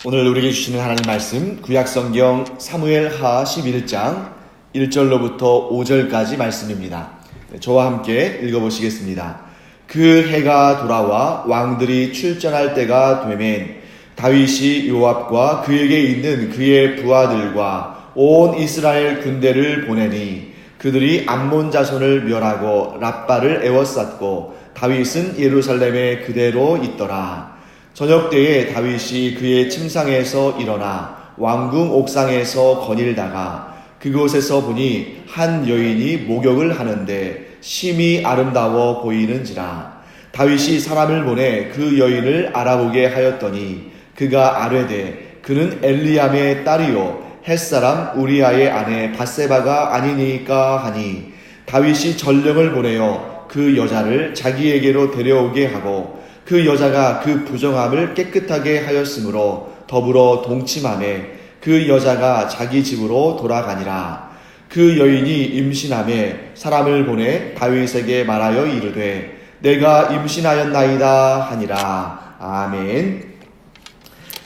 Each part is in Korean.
오늘 우리에게 주시는 하나님 말씀 구약성경 사무엘하 11장 1절로부터 5절까지 말씀입니다. 저와 함께 읽어보시겠습니다. 그 해가 돌아와 왕들이 출전할 때가 되면 다윗이 요압과 그에게 있는 그의 부하들과 온 이스라엘 군대를 보내니 그들이 암몬 자손을 멸하고 랍바를 에워쌌고 다윗은 예루살렘에 그대로 있더라. 저녁 때에 다윗이 그의 침상에서 일어나 왕궁 옥상에서 거닐다가 그곳에서 보니 한 여인이 목욕을 하는데 심히 아름다워 보이는지라. 다윗이 사람을 보내 그 여인을 알아보게 하였더니 그가 아뢰되 그는 엘리암의 딸이요 햇사람 우리아의 아내 밧세바가 아니니까 하니 다윗이 전령을 보내어 그 여자를 자기에게로 데려오게 하고 그 여자가 그 부정함을 깨끗하게 하였으므로 더불어 동침하매 그 여자가 자기 집으로 돌아가니라. 그 여인이 임신하매 사람을 보내 다윗에게 말하여 이르되 내가 임신하였나이다 하니라. 아멘.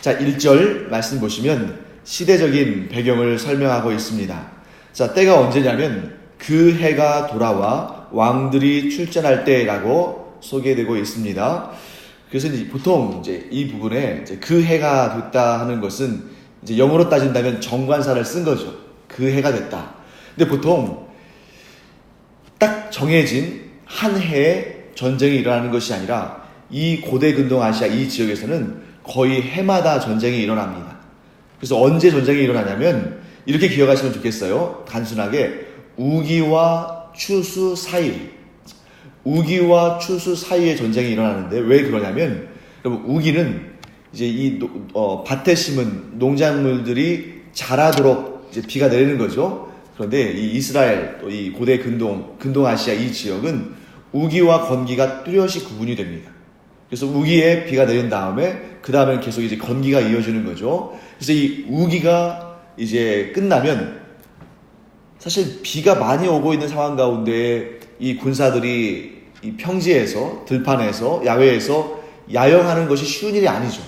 자, 1절 말씀 보시면 시대적인 배경을 설명하고 있습니다. 자, 때가 언제냐면 그 해가 돌아와 왕들이 출전할 때라고 소개되고 있습니다. 그래서 이제 보통 이 부분에 그 해가 됐다 하는 것은 이제 영어로 따진다면 정관사를 쓴 거죠. 그 해가 됐다. 근데 보통 딱 정해진 한 해에 전쟁이 일어나는 것이 아니라 이 고대 근동 아시아 이 지역에서는 거의 해마다 전쟁이 일어납니다. 그래서 언제 전쟁이 일어나냐면 이렇게 기억하시면 좋겠어요. 단순하게 우기와 추수 사이, 우기와 추수 사이에 전쟁이 일어나는데 왜 그러냐면, 여러분, 우기는 이제 이 밭에 심은 농작물들이 자라도록 이제 비가 내리는 거죠. 그런데 이 이스라엘 또 이 고대 근동 아시아 이 지역은 우기와 건기가 뚜렷이 구분이 됩니다. 그래서 우기에 비가 내린 다음에 그 다음엔 계속 이제 건기가 이어지는 거죠. 그래서 이 우기가 이제 끝나면 사실 비가 많이 오고 있는 상황 가운데 이 군사들이 이 평지에서, 들판에서, 야외에서 야영하는 것이 쉬운 일이 아니죠.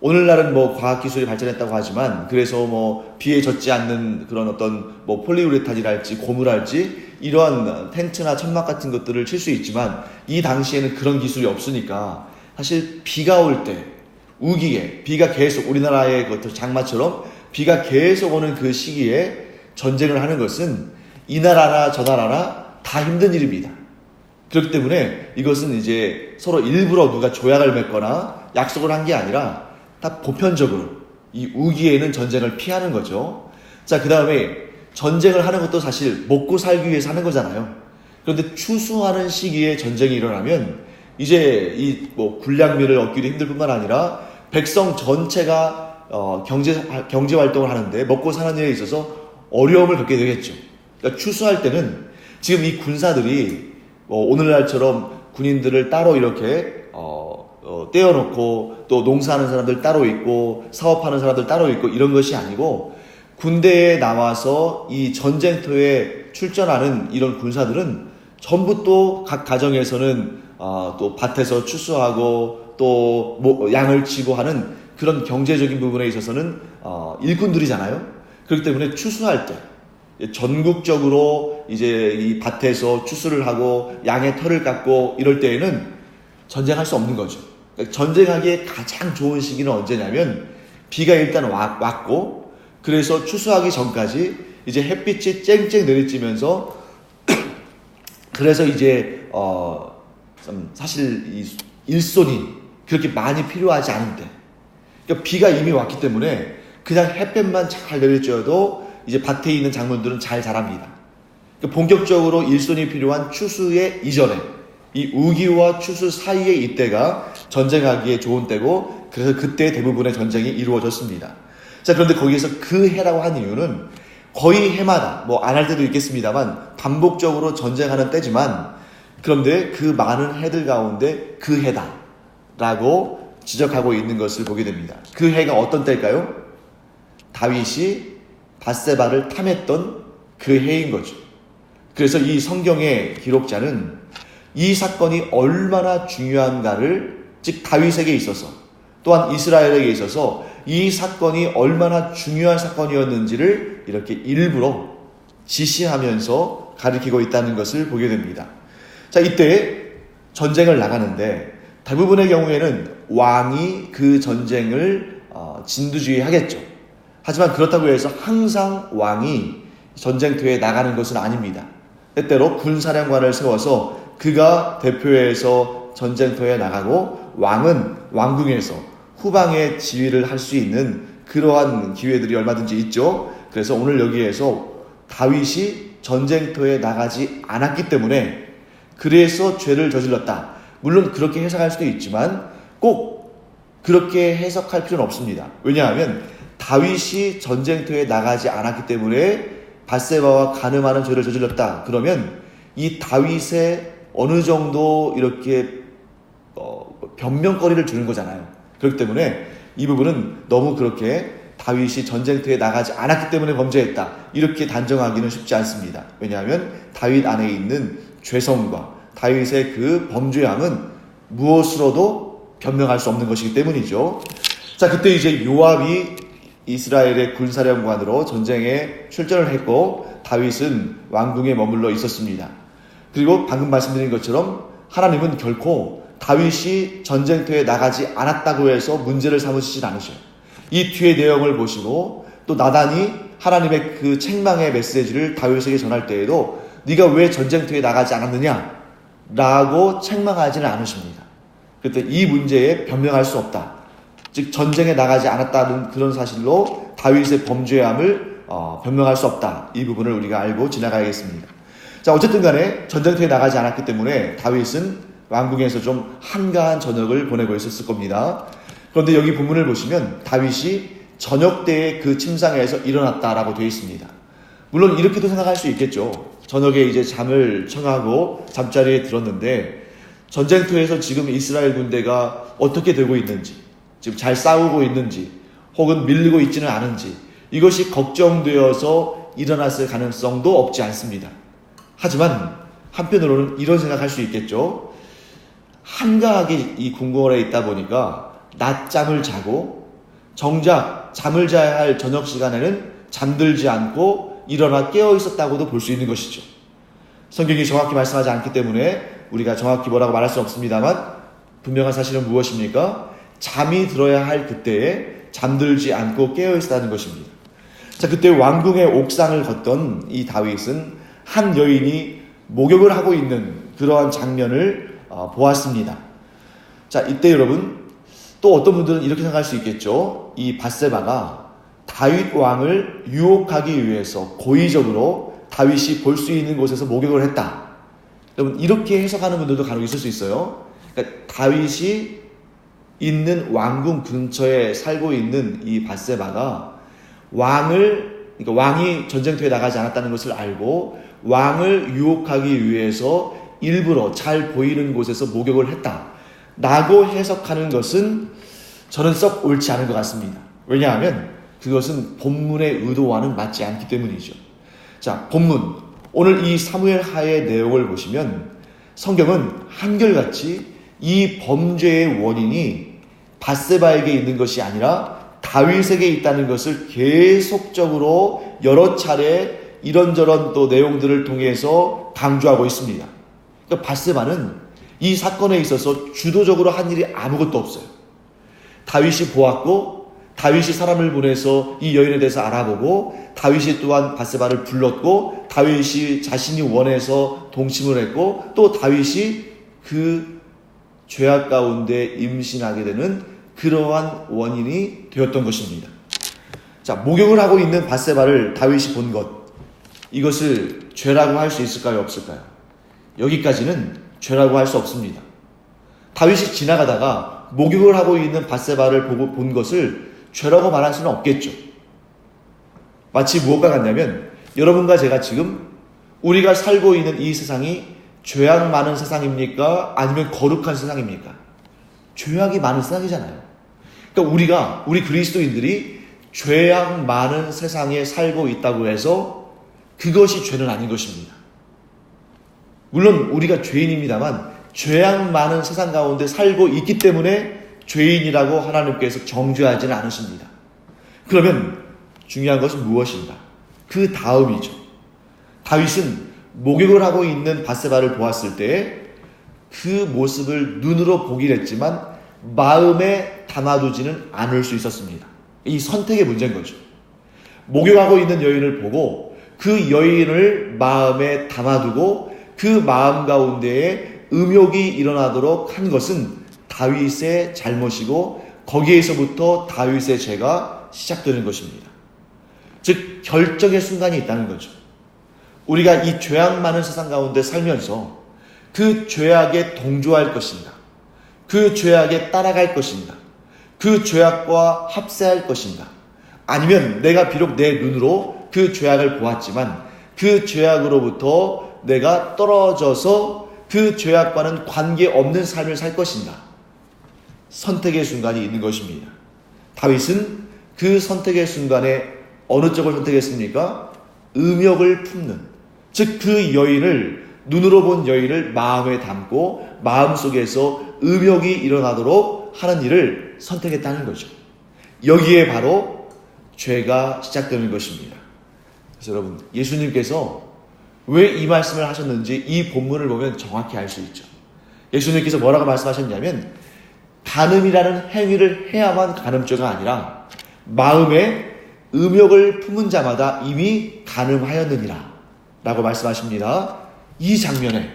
오늘날은 뭐 과학기술이 발전했다고 하지만, 그래서 뭐 비에 젖지 않는 그런 어떤 뭐 폴리우레탄이랄지 고무랄지 이러한 텐트나 천막 같은 것들을 칠 수 있지만, 이 당시에는 그런 기술이 없으니까 사실 비가 올 때, 우기에 비가 계속 우리나라의 그 장마처럼 비가 계속 오는 그 시기에 전쟁을 하는 것은 이 나라나 저 나라나 다 힘든 일입니다. 그렇기 때문에 이것은 이제 서로 일부러 누가 조약을 맺거나 약속을 한 게 아니라 다 보편적으로 이 우기에는 전쟁을 피하는 거죠. 자, 그 다음에 전쟁을 하는 것도 사실 먹고 살기 위해서 하는 거잖아요. 그런데 추수하는 시기에 전쟁이 일어나면 이제 이 뭐 군량미를 얻기도 힘들 뿐만 아니라 백성 전체가 경제 활동을 하는데 먹고 사는 일에 있어서 어려움을 겪게 되겠죠. 그러니까 추수할 때는 지금 이 군사들이 오늘날처럼 군인들을 따로 이렇게 떼어놓고 또 농사하는 사람들 따로 있고 사업하는 사람들 따로 있고 이런 것이 아니고 군대에 나와서 이 전쟁터에 출전하는 이런 군사들은 전부 또 각 가정에서는 또 밭에서 추수하고 또 양을 치고 하는 그런 경제적인 부분에 있어서는 일꾼들이잖아요. 그렇기 때문에 추수할 때 전국적으로 이제 이 밭에서 추수를 하고 양의 털을 깎고 이럴 때에는 전쟁할 수 없는 거죠. 그러니까 전쟁하기에 가장 좋은 시기는 언제냐면 비가 일단 왔고 그래서 추수하기 전까지 이제 햇빛이 쨍쨍 내리쬐면서 그래서 이제 사실 이 일손이 그렇게 많이 필요하지 않은 때, 그러니까 비가 이미 왔기 때문에 그냥 햇볕만 잘 내리쬐어도 이제 밭에 있는 작물들은 잘 자랍니다. 그러니까 본격적으로 일손이 필요한 추수의 이전에 이 우기와 추수 사이에 이때가 전쟁하기에 좋은 때고, 그래서 그때 대부분의 전쟁이 이루어졌습니다. 자, 그런데 거기에서 그 해라고 한 이유는 거의 해마다 뭐 안 할 때도 있겠습니다만 반복적으로 전쟁하는 때지만, 그런데 그 많은 해들 가운데 그 해다라고 지적하고 있는 것을 보게 됩니다. 그 해가 어떤 때일까요? 다윗이 밧세바를 탐했던 그 해인 거죠. 그래서 이 성경의 기록자는 이 사건이 얼마나 중요한가를, 즉 다윗에게 있어서 또한 이스라엘에게 있어서 이 사건이 얼마나 중요한 사건이었는지를 이렇게 일부러 지시하면서 가리키고 있다는 것을 보게 됩니다. 자, 이때 전쟁을 나가는데 대부분의 경우에는 왕이 그 전쟁을 진두지휘하겠죠. 하지만 그렇다고 해서 항상 왕이 전쟁터에 나가는 것은 아닙니다. 때때로 군사령관을 세워서 그가 대표해서 전쟁터에 나가고 왕은 왕궁에서 후방의 지휘를 할 수 있는 그러한 기회들이 얼마든지 있죠. 그래서 오늘 여기에서 다윗이 전쟁터에 나가지 않았기 때문에 그래서 죄를 저질렀다. 물론 그렇게 해석할 수도 있지만 꼭 그렇게 해석할 필요는 없습니다. 왜냐하면 다윗이 전쟁터에 나가지 않았기 때문에 밧세바와 간음하는 죄를 저질렀다. 그러면 이 다윗의 어느 정도 이렇게 변명거리를 주는 거잖아요. 그렇기 때문에 이 부분은 너무 그렇게 다윗이 전쟁터에 나가지 않았기 때문에 범죄했다. 이렇게 단정하기는 쉽지 않습니다. 왜냐하면 다윗 안에 있는 죄성과 다윗의 그 범죄함은 무엇으로도 변명할 수 없는 것이기 때문이죠. 자, 그때 이제 요압이 이스라엘의 군사령관으로 전쟁에 출전을 했고 다윗은 왕궁에 머물러 있었습니다. 그리고 방금 말씀드린 것처럼 하나님은 결코 다윗이 전쟁터에 나가지 않았다고 해서 문제를 삼으시진 않으셔요. 이 뒤의 내용을 보시고 또 나단이 하나님의 그 책망의 메시지를 다윗에게 전할 때에도 네가 왜 전쟁터에 나가지 않았느냐 라고 책망하지는 않으십니다. 그때 이 문제에 변명할 수 없다. 즉 전쟁에 나가지 않았다는 그런 사실로 다윗의 범죄함을 변명할 수 없다. 이 부분을 우리가 알고 지나가야겠습니다. 자, 어쨌든 간에 전쟁터에 나가지 않았기 때문에 다윗은 왕궁에서 좀 한가한 저녁을 보내고 있었을 겁니다. 그런데 여기 본문을 보시면 다윗이 저녁 때에 그 침상에서 일어났다라고 되어 있습니다. 물론 이렇게도 생각할 수 있겠죠. 저녁에 이제 잠을 청하고 잠자리에 들었는데 전쟁터에서 지금 이스라엘 군대가 어떻게 되고 있는지, 지금 잘 싸우고 있는지, 혹은 밀리고 있지는 않은지 이것이 걱정되어서 일어났을 가능성도 없지 않습니다. 하지만 한편으로는 이런 생각할 수 있겠죠. 한가하게 이 궁궐에 있다 보니까 낮잠을 자고 정작 잠을 자야 할 저녁 시간에는 잠들지 않고 일어나 깨어 있었다고도 볼 수 있는 것이죠. 성경이 정확히 말씀하지 않기 때문에 우리가 정확히 뭐라고 말할 수 없습니다만 분명한 사실은 무엇입니까? 잠이 들어야 할 그때에 잠들지 않고 깨어 있었다는 것입니다. 자, 그때 왕궁의 옥상을 걷던 이 다윗은 한 여인이 목욕을 하고 있는 그러한 장면을 보았습니다. 자, 이때 여러분 또 어떤 분들은 이렇게 생각할 수 있겠죠. 이 밧세바가 다윗 왕을 유혹하기 위해서 고의적으로 다윗이 볼 수 있는 곳에서 목욕을 했다. 여러분 이렇게 해석하는 분들도 간혹 있을 수 있어요. 그러니까 다윗이 있는 왕궁 근처에 살고 있는 이 밧세바가 그러니까 왕이 전쟁터에 나가지 않았다는 것을 알고 왕을 유혹하기 위해서 일부러 잘 보이는 곳에서 목욕을 했다라고 해석하는 것은 저는 썩 옳지 않은 것 같습니다. 왜냐하면 그것은 본문의 의도와는 맞지 않기 때문이죠. 자, 본문 오늘 이 사무엘 하의 내용을 보시면 성경은 한결같이 이 범죄의 원인이 밧세바에게 있는 것이 아니라 다윗에게 있다는 것을 계속적으로 여러 차례 이런저런 또 내용들을 통해서 강조하고 있습니다. 그러니까 밧세바는 이 사건에 있어서 주도적으로 한 일이 아무것도 없어요. 다윗이 보았고 다윗이 사람을 보내서 이 여인에 대해서 알아보고 다윗이 또한 밧세바를 불렀고 다윗이 자신이 원해서 동침을 했고 또 다윗이 그 죄악 가운데 임신하게 되는 그러한 원인이 되었던 것입니다. 자, 목욕을 하고 있는 밧세바를 다윗이 본 것, 이것을 죄라고 할 수 있을까요? 없을까요? 여기까지는 죄라고 할 수 없습니다. 다윗이 지나가다가 목욕을 하고 있는 밧세바를 보고 본 것을 죄라고 말할 수는 없겠죠. 마치 무엇과 같냐면 여러분과 제가 지금 우리가 살고 있는 이 세상이 죄악 많은 세상입니까? 아니면 거룩한 세상입니까? 죄악이 많은 세상이잖아요. 그러니까 우리 그리스도인들이 죄악 많은 세상에 살고 있다고 해서 그것이 죄는 아닌 것입니다. 물론 우리가 죄인입니다만 죄악 많은 세상 가운데 살고 있기 때문에 죄인이라고 하나님께서 정죄하지는 않으십니다. 그러면 중요한 것은 무엇인가? 그 다음이죠. 다윗은 목욕을 하고 있는 밧세바를 보았을 때 그 모습을 눈으로 보긴 했지만 마음에 담아두지는 않을 수 있었습니다. 이 선택의 문제인 거죠. 목욕하고 있는 여인을 보고 그 여인을 마음에 담아두고 그 마음 가운데에 음욕이 일어나도록 한 것은 다윗의 잘못이고 거기에서부터 다윗의 죄가 시작되는 것입니다. 즉 결정의 순간이 있다는 거죠. 우리가 이 죄악 많은 세상 가운데 살면서 그 죄악에 동조할 것인가, 그 죄악에 따라갈 것인가, 그 죄악과 합세할 것인가, 아니면 내가 비록 내 눈으로 그 죄악을 보았지만 그 죄악으로부터 내가 떨어져서 그 죄악과는 관계없는 삶을 살 것인가, 선택의 순간이 있는 것입니다. 다윗은 그 선택의 순간에 어느 쪽을 선택했습니까? 음욕을 품는, 즉 그 여인을, 눈으로 본 여인을 마음에 담고 마음속에서 음욕이 일어나도록 하는 일을 선택했다는 거죠. 여기에 바로 죄가 시작되는 것입니다. 그래서 여러분, 예수님께서 왜 이 말씀을 하셨는지 이 본문을 보면 정확히 알 수 있죠. 예수님께서 뭐라고 말씀하셨냐면 간음이라는 행위를 해야만 간음죄가 아니라 마음에 음욕을 품은 자마다 이미 간음하였느니라 라고 말씀하십니다. 이 장면에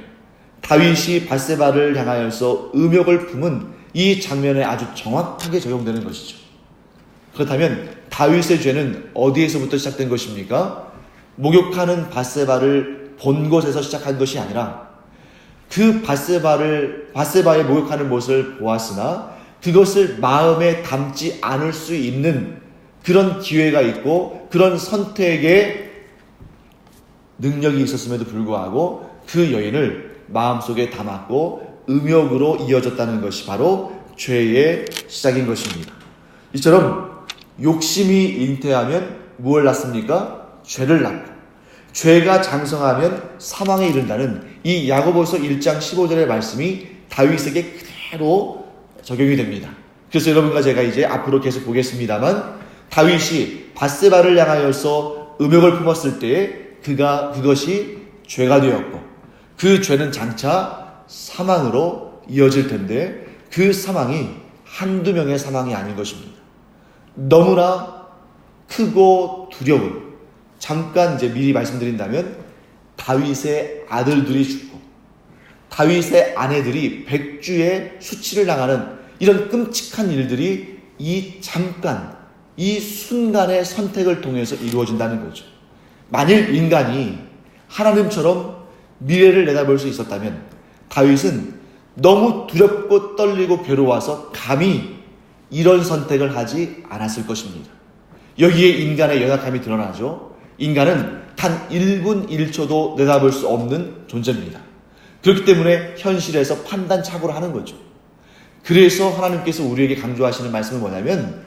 다윗이 밧세바를 향하여서 음욕을 품은 이 장면에 아주 정확하게 적용되는 것이죠. 그렇다면 다윗의 죄는 어디에서부터 시작된 것입니까? 목욕하는 밧세바를 본 곳에서 시작한 것이 아니라 그 밧세바의 목욕하는 모습을 보았으나 그것을 마음에 담지 않을 수 있는 그런 기회가 있고 그런 선택의 능력이 있었음에도 불구하고 그 여인을 마음속에 담았고 음욕으로 이어졌다는 것이 바로 죄의 시작인 것입니다. 이처럼 욕심이 잉태하면 무엇을 낳습니까? 죄를 낳고, 죄가 장성하면 사망에 이른다는 이 야고보서 1장 15절의 말씀이 다윗에게 그대로 적용이 됩니다. 그래서 여러분과 제가 이제 앞으로 계속 보겠습니다만 다윗이 밧세바를 향하여서 음욕을 품었을 때에 그것이 죄가 되었고 그 죄는 장차 사망으로 이어질 텐데 그 사망이 한두 명의 사망이 아닌 것입니다. 너무나 크고 두려운, 잠깐 이제 미리 말씀드린다면 다윗의 아들들이 죽고 다윗의 아내들이 백주의 수치를 당하는 이런 끔찍한 일들이 이 순간의 선택을 통해서 이루어진다는 거죠. 만일 인간이 하나님처럼 미래를 내다볼 수 있었다면 다윗은 너무 두렵고 떨리고 괴로워서 감히 이런 선택을 하지 않았을 것입니다. 여기에 인간의 연약함이 드러나죠. 인간은 단 1분 1초도 내다볼 수 없는 존재입니다. 그렇기 때문에 현실에서 판단착오를 하는 거죠. 그래서 하나님께서 우리에게 강조하시는 말씀은 뭐냐면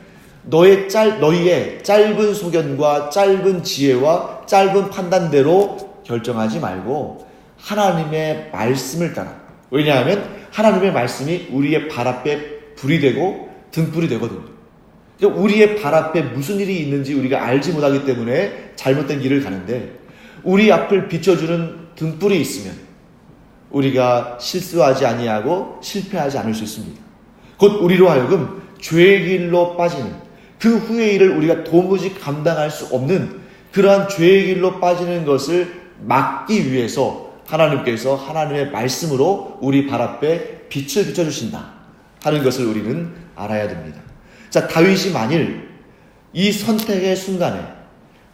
너희의 짧은 소견과 짧은 지혜와 짧은 판단대로 결정하지 말고 하나님의 말씀을 따라. 왜냐하면 하나님의 말씀이 우리의 발 앞에 불이 되고 등불이 되거든요. 그러니까 우리의 발 앞에 무슨 일이 있는지 우리가 알지 못하기 때문에 잘못된 길을 가는데 우리 앞을 비춰주는 등불이 있으면 우리가 실수하지 아니하고 실패하지 않을 수 있습니다. 곧 우리로 하여금 죄의 길로 빠지는 그 후의 일을 우리가 도무지 감당할 수 없는 그러한 죄의 길로 빠지는 것을 막기 위해서 하나님께서 하나님의 말씀으로 우리 발 앞에 빛을 비춰주신다 하는 것을 우리는 알아야 됩니다. 자, 다윗이 만일 이 선택의 순간에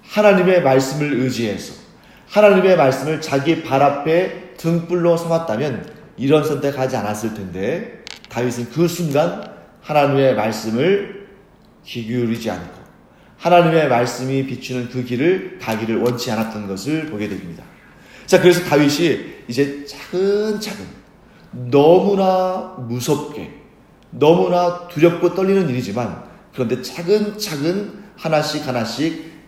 하나님의 말씀을 의지해서 하나님의 말씀을 자기 발 앞에 등불로 삼았다면 이런 선택하지 않았을 텐데 다윗은 그 순간 하나님의 말씀을 귀 기울이지 않고 하나님의 말씀이 비추는 그 길을 가기를 원치 않았던 것을 보게 됩니다. 자, 그래서 다윗이 이제 차근차근 너무나 무섭게 너무나 두렵고 떨리는 일이지만 그런데 차근차근 하나씩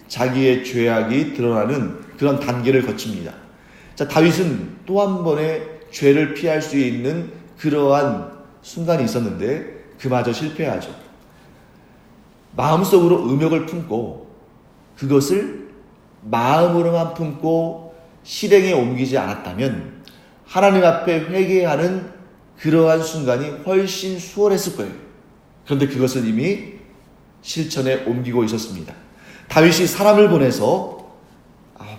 자기의 죄악이 드러나는 그런 단계를 거칩니다. 자, 다윗은 또 한 번의 죄를 피할 수 있는 그러한 순간이 있었는데 그마저 실패하죠. 마음속으로 음욕을 품고 그것을 마음으로만 품고 실행에 옮기지 않았다면 하나님 앞에 회개하는 그러한 순간이 훨씬 수월했을 거예요. 그런데 그것을 이미 실천에 옮기고 있었습니다. 다윗이 사람을 보내서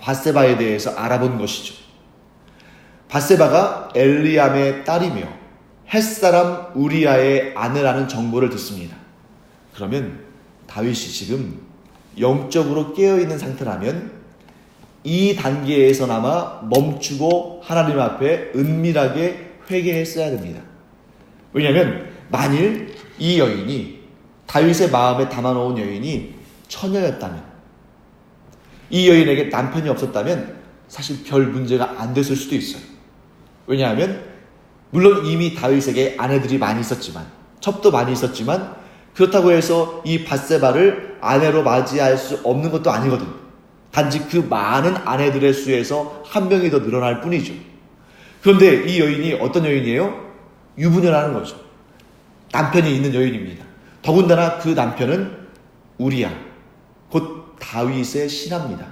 밧세바에 대해서 알아본 것이죠. 밧세바가 엘리암의 딸이며 햇사람 우리아의 아내라는 정보를 듣습니다. 그러면 다윗이 지금 영적으로 깨어있는 상태라면 이 단계에서나마 멈추고 하나님 앞에 은밀하게 회개했어야 됩니다. 왜냐하면 만일 이 여인이 다윗의 마음에 담아놓은 여인이 처녀였다면, 이 여인에게 남편이 없었다면 사실 별 문제가 안 됐을 수도 있어요. 왜냐하면 물론 이미 다윗에게 아내들이 많이 있었지만, 첩도 많이 있었지만 그렇다고 해서 이 밧세바를 아내로 맞이할 수 없는 것도 아니거든요. 단지 그 많은 아내들의 수에서 한 명이 더 늘어날 뿐이죠. 그런데 이 여인이 어떤 여인이에요? 유부녀라는 거죠. 남편이 있는 여인입니다. 더군다나 그 남편은 우리야, 곧 다윗의 신하입니다.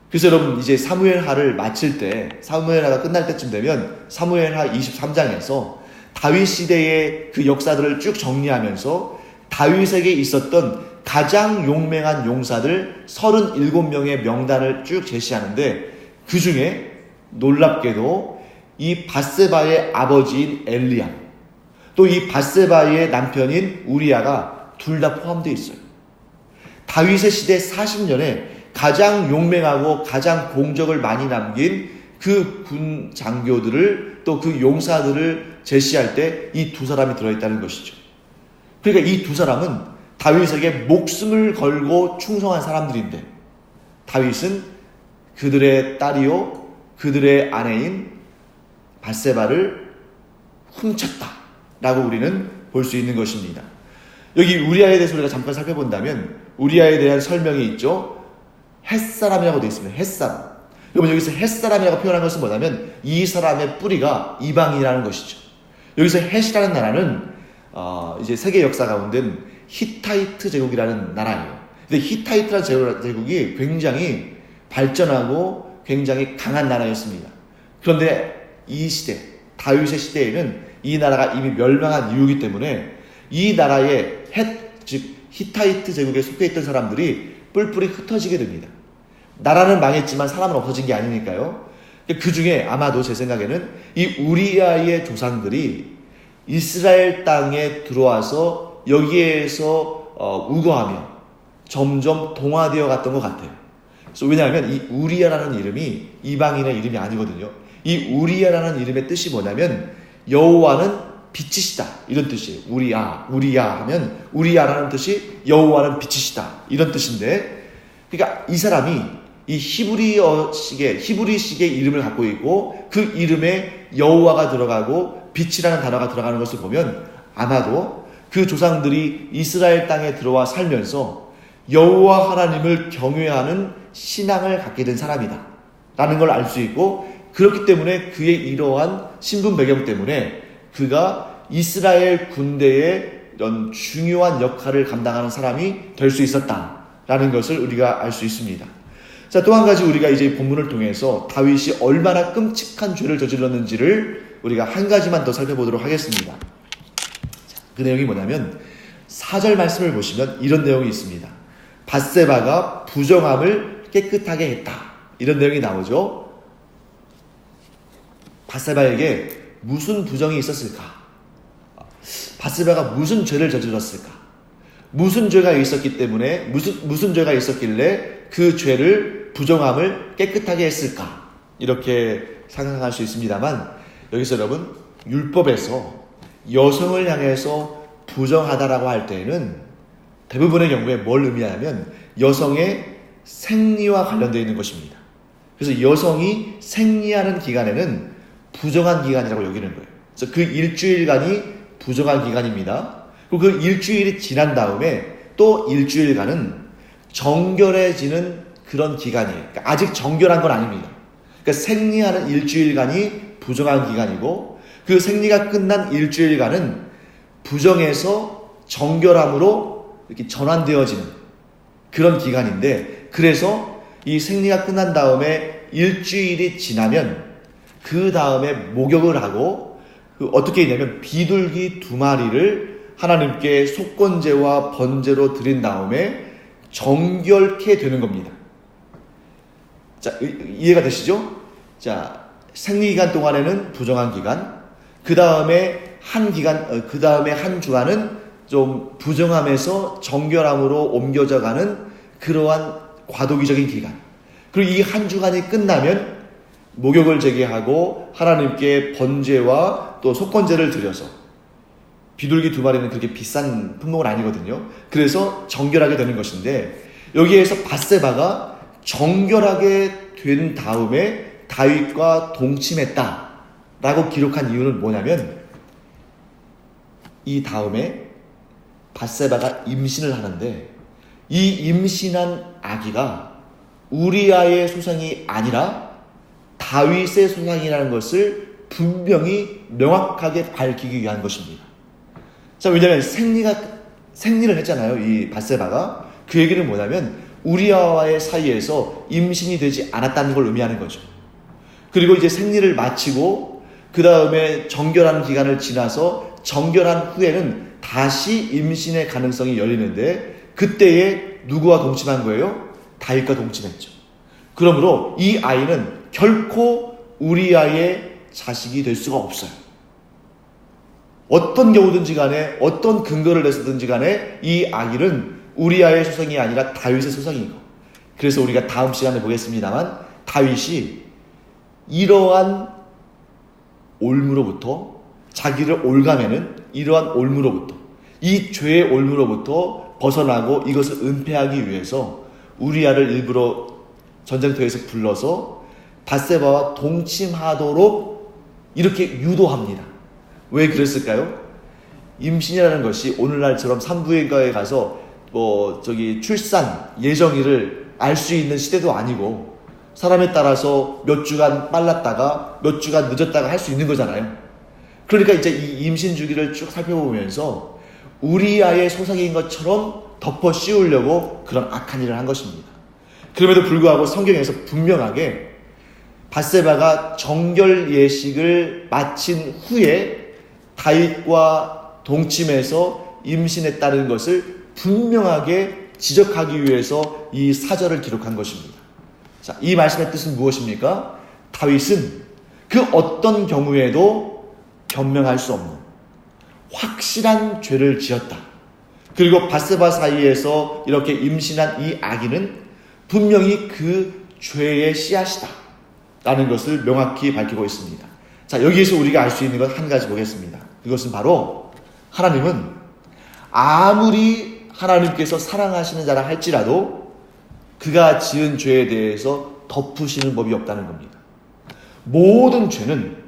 그래서 여러분 이제 사무엘하를 마칠 때, 사무엘하가 끝날 때쯤 되면 사무엘하 23장에서 다윗 시대의 그 역사들을 쭉 정리하면서 다윗에게 있었던 가장 용맹한 용사들 37명의 명단을 쭉 제시하는데, 그 중에 놀랍게도 이 밧세바의 아버지인 엘리암, 또 이 밧세바의 남편인 우리아가 둘 다 포함되어 있어요. 다윗의 시대 40년에 가장 용맹하고 가장 공적을 많이 남긴 그 군 장교들을, 또 그 용사들을 제시할 때 이 두 사람이 들어있다는 것이죠. 그러니까 이 두 사람은 다윗에게 목숨을 걸고 충성한 사람들인데, 다윗은 그들의 딸이요 그들의 아내인 밧세바를 훔쳤다라고 우리는 볼 수 있는 것입니다. 여기 우리아에 대해서 우리가 잠깐 살펴본다면 우리아에 대한 설명이 있죠. 햇사람이라고 되어 있습니다. 햇사람. 여러분 여기서 햇사람이라고 표현한 것은 뭐냐면 이 사람의 뿌리가 이방인이라는 것이죠. 여기서 햇이라는 나라는 이제 세계 역사 가운데는 히타이트 제국이라는 나라예요. 근데 히타이트라는 제국이 굉장히 발전하고 굉장히 강한 나라였습니다. 그런데 이 시대, 다윗의 시대에는 이 나라가 이미 멸망한 이유이기 때문에 이 나라의 즉 히타이트 제국에 속해 있던 사람들이 뿔뿔이 흩어지게 됩니다. 나라는 망했지만 사람은 없어진 게 아니니까요. 그 중에 아마도 제 생각에는 이 우리아의 조상들이 이스라엘 땅에 들어와서 여기에서 우거하며 점점 동화되어 갔던 것 같아요. 그래서 왜냐하면 이 우리아라는 이름이 이방인의 이름이 아니거든요. 이 우리아라는 이름의 뜻이 뭐냐면 여호와는 빛이시다, 이런 뜻이에요. 우리야 하면 우리아라는 뜻이 여호와는 빛이시다, 이런 뜻인데, 그러니까 이 사람이 이 히브리식의 이름을 갖고 있고 그 이름에 여호와가 들어가고 빛이라는 단어가 들어가는 것을 보면 아마도 그 조상들이 이스라엘 땅에 들어와 살면서 여호와 하나님을 경외하는 신앙을 갖게 된 사람이다 라는 걸 알 수 있고, 그렇기 때문에 그의 이러한 신분 배경 때문에 그가 이스라엘 군대의 이런 중요한 역할을 감당하는 사람이 될 수 있었다라는 것을 우리가 알 수 있습니다. 자, 또 한 가지 우리가 이제 본문을 통해서 다윗이 얼마나 끔찍한 죄를 저질렀는지를 우리가 한 가지만 더 살펴보도록 하겠습니다. 자, 그 내용이 뭐냐면 4절 말씀을 보시면 이런 내용이 있습니다. 밧세바가 부정함을 깨끗하게 했다, 이런 내용이 나오죠. 밧세바에게 무슨 부정이 있었을까? 밧세바가 무슨 죄를 저질렀을까? 무슨 죄가 있었기 때문에 무슨 죄가 있었길래 그 죄를 부정함을 깨끗하게 했을까? 이렇게 상상할 수 있습니다만, 여기서 여러분 율법에서 여성을 향해서 부정하다라고 할 때에는 대부분의 경우에 뭘 의미하냐면 여성의 생리와 관련되어 있는 것입니다. 그래서 여성이 생리하는 기간에는 부정한 기간이라고 여기는 거예요. 그래서 그 일주일간이 부정한 기간입니다. 그리고 그 일주일이 지난 다음에 또 일주일간은 정결해지는 그런 기간이에요. 그러니까 아직 정결한 건 아닙니다. 그러니까 생리하는 일주일간이 부정한 기간이고, 그 생리가 끝난 일주일간은 부정해서 정결함으로 이렇게 전환되어지는 그런 기간인데, 그래서 이 생리가 끝난 다음에 일주일이 지나면 그 다음에 목욕을 하고 어떻게 했냐면 비둘기 2마리를 하나님께 속건제와 번제로 드린 다음에 정결케 되는 겁니다. 자, 이해가 되시죠? 자, 생리기간 동안에는 부정한 기간, 그 다음에 한 주간은 좀 부정함에서 정결함으로 옮겨져 가는 그러한 과도기적인 기간. 그리고 이 한 주간이 끝나면 목욕을 재개하고 하나님께 번제와 또 속건제를 드려서, 비둘기 2마리는 그렇게 비싼 품목은 아니거든요. 그래서 정결하게 되는 것인데, 여기에서 밧세바가 정결하게 된 다음에 다윗과 동침했다 라고 기록한 이유는 뭐냐면, 이 다음에 밧세바가 임신을 하는데 이 임신한 아기가 우리아의 소생이 아니라 다윗의 소생이라는 것을 분명히 명확하게 밝히기 위한 것입니다. 자, 왜냐하면 생리를 했잖아요. 이 밧세바가. 그 얘기는 뭐냐면 우리아와의 사이에서 임신이 되지 않았다는 걸 의미하는 거죠. 그리고 이제 생리를 마치고 그 다음에 정결한 기간을 지나서 정결한 후에는 다시 임신의 가능성이 열리는데, 그때에 누구와 동침한 거예요? 다윗과 동침했죠. 그러므로 이 아이는 결코 우리아의 자식이 될 수가 없어요. 어떤 경우든지 간에 어떤 근거를 내서든지 간에 이 아기는 우리아의 소생이 아니라 다윗의 소생이고, 그래서 우리가 다음 시간에 보겠습니다만 다윗이 이러한 올무로부터, 자기를 올가매는 이러한 올무로부터, 이 죄의 올무로부터 벗어나고 이것을 은폐하기 위해서 우리아를 일부러 전쟁터에서 불러서 밧세바와 동침하도록 이렇게 유도합니다. 왜 그랬을까요? 임신이라는 것이 오늘날처럼 산부인과에 가서 출산 예정일을 알 수 있는 시대도 아니고, 사람에 따라서 몇 주간 빨랐다가 몇 주간 늦었다가 할 수 있는 거잖아요. 그러니까 이제 이 임신 주기를 쭉 살펴보면서 우리아의 소생인 것처럼 덮어 씌우려고 그런 악한 일을 한 것입니다. 그럼에도 불구하고 성경에서 분명하게 밧세바가 정결 예식을 마친 후에 다윗과 동침해서 임신했다는 것을 분명하게 지적하기 위해서 이 사절을 기록한 것입니다. 자, 이 말씀의 뜻은 무엇입니까? 다윗은 그 어떤 경우에도 변명할 수 없는 확실한 죄를 지었다. 그리고 밧세바 사이에서 이렇게 임신한 이 아기는 분명히 그 죄의 씨앗이다 라는 것을 명확히 밝히고 있습니다. 자, 여기에서 우리가 알 수 있는 것 한 가지 보겠습니다. 그것은 바로 하나님은 아무리 하나님께서 사랑하시는 자라 할지라도 그가 지은 죄에 대해서 덮으시는 법이 없다는 겁니다. 모든 죄는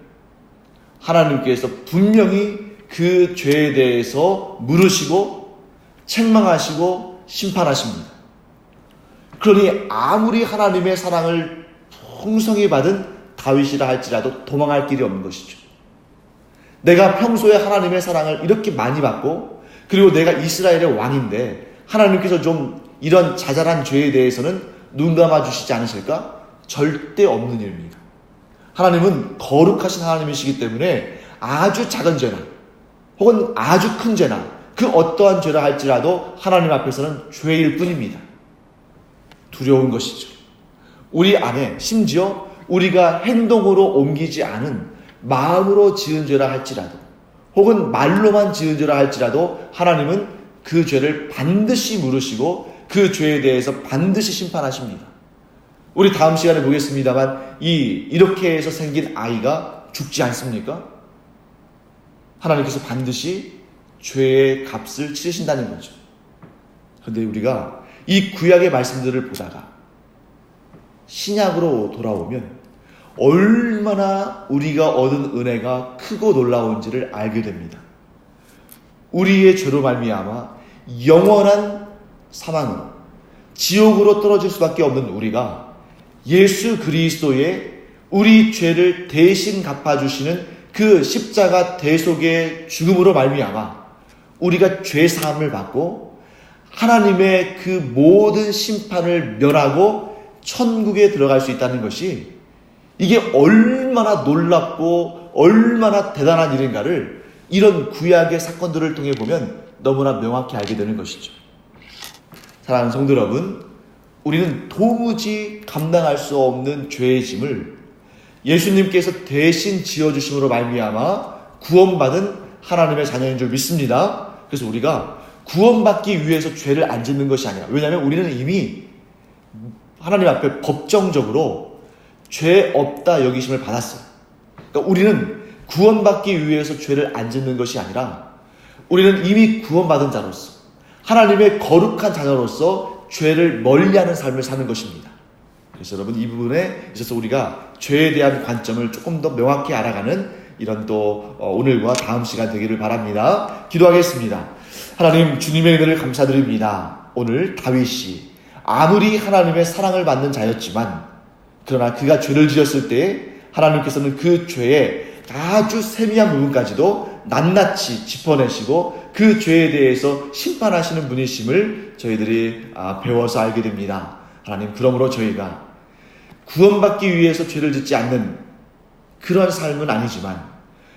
하나님께서 분명히 그 죄에 대해서 물으시고 책망하시고 심판하십니다. 그러니 아무리 하나님의 사랑을 풍성히 받은 다윗이라 할지라도 도망할 길이 없는 것이죠. 내가 평소에 하나님의 사랑을 이렇게 많이 받고, 그리고 내가 이스라엘의 왕인데 하나님께서 좀 이런 자잘한 죄에 대해서는 눈 감아 주시지 않으실까? 절대 없는 일입니다. 하나님은 거룩하신 하나님이시기 때문에 아주 작은 죄나 혹은 아주 큰 죄나 그 어떠한 죄라 할지라도 하나님 앞에서는 죄일 뿐입니다. 두려운 것이죠. 우리 안에 심지어 우리가 행동으로 옮기지 않은 마음으로 지은 죄라 할지라도 혹은 말로만 지은 죄라 할지라도 하나님은 그 죄를 반드시 물으시고 그 죄에 대해서 반드시 심판하십니다. 우리 다음 시간에 보겠습니다만 이렇게 해서 생긴 아이가 죽지 않습니까? 하나님께서 반드시 죄의 값을 치르신다는 거죠. 그런데 우리가 이 구약의 말씀들을 보다가 신약으로 돌아오면 얼마나 우리가 얻은 은혜가 크고 놀라운지를 알게 됩니다. 우리의 죄로 말미암아 영원한 사망으로 지옥으로 떨어질 수밖에 없는 우리가 예수 그리스도의 우리 죄를 대신 갚아주시는 그 십자가 대속의 죽음으로 말미암아 우리가 죄 사함을 받고 하나님의 그 모든 심판을 면하고 천국에 들어갈 수 있다는 것이 이게 얼마나 놀랍고 얼마나 대단한 일인가를 이런 구약의 사건들을 통해 보면 너무나 명확히 알게 되는 것이죠. 사랑하는 성도 여러분, 우리는 도무지 감당할 수 없는 죄의 짐을 예수님께서 대신 지어주심으로 말미암아 구원받은 하나님의 자녀인 줄 믿습니다. 그래서 우리가 구원받기 위해서 죄를 안 짓는 것이 아니라, 왜냐하면 우리는 이미 하나님 앞에 법정적으로 죄 없다 여기심을 받았어요. 그러니까 우리는 구원받기 위해서 죄를 안 짓는 것이 아니라 우리는 이미 구원받은 자로서 하나님의 거룩한 자녀로서 죄를 멀리하는 삶을 사는 것입니다. 그래서 여러분, 이 부분에 있어서 우리가 죄에 대한 관점을 조금 더 명확히 알아가는 이런 또 오늘과 다음 시간 되기를 바랍니다. 기도하겠습니다. 하나님, 주님의 은혜를 감사드립니다. 오늘 다윗이 아무리 하나님의 사랑을 받는 자였지만 그러나 그가 죄를 지었을 때 하나님께서는 그 죄의 아주 세미한 부분까지도 낱낱이 짚어내시고 그 죄에 대해서 심판하시는 분이심을 저희들이 배워서 알게 됩니다. 하나님, 그러므로 저희가 구원받기 위해서 죄를 짓지 않는 그런 삶은 아니지만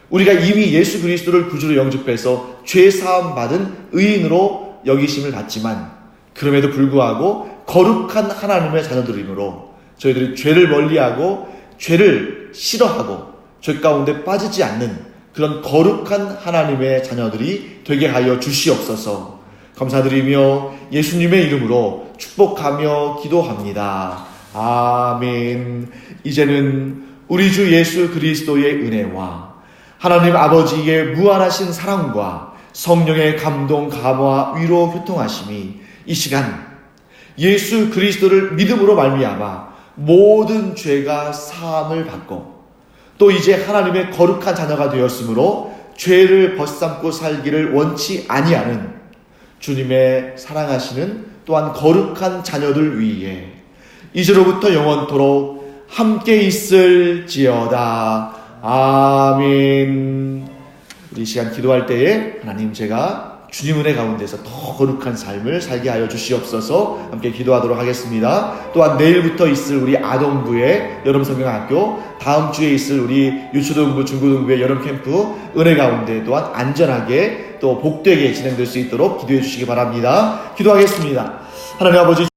우리가 이미 예수 그리스도를 구주로 영접해서 죄 사함 받은 의인으로 여기심을 받지만 그럼에도 불구하고 거룩한 하나님의 자녀들이므로 저희들이 죄를 멀리하고 죄를 싫어하고 죄 가운데 빠지지 않는 그런 거룩한 하나님의 자녀들이 되게 하여 주시옵소서. 감사드리며 예수님의 이름으로 축복하며 기도합니다. 아멘. 이제는 우리 주 예수 그리스도의 은혜와 하나님 아버지의 무한하신 사랑과 성령의 감동, 감화, 위로, 교통하심이 이 시간 예수 그리스도를 믿음으로 말미암아 모든 죄가 사함을 받고 또 이제 하나님의 거룩한 자녀가 되었으므로 죄를 벗삼고 살기를 원치 아니하는 주님의 사랑하시는 또한 거룩한 자녀들 위에 이제로부터 영원토록 함께 있을지어다. 아멘. 우리 이 시간 기도할 때에 하나님, 제가 주님 은혜 가운데서 더 거룩한 삶을 살게 하여 주시옵소서. 함께 기도하도록 하겠습니다. 또한 내일부터 있을 우리 아동부의 여름성경학교, 다음 주에 있을 우리 유초등부, 중고등부의 여름 캠프 은혜 가운데 또한 안전하게 또 복되게 진행될 수 있도록 기도해 주시기 바랍니다. 기도하겠습니다. 하나님 아버지,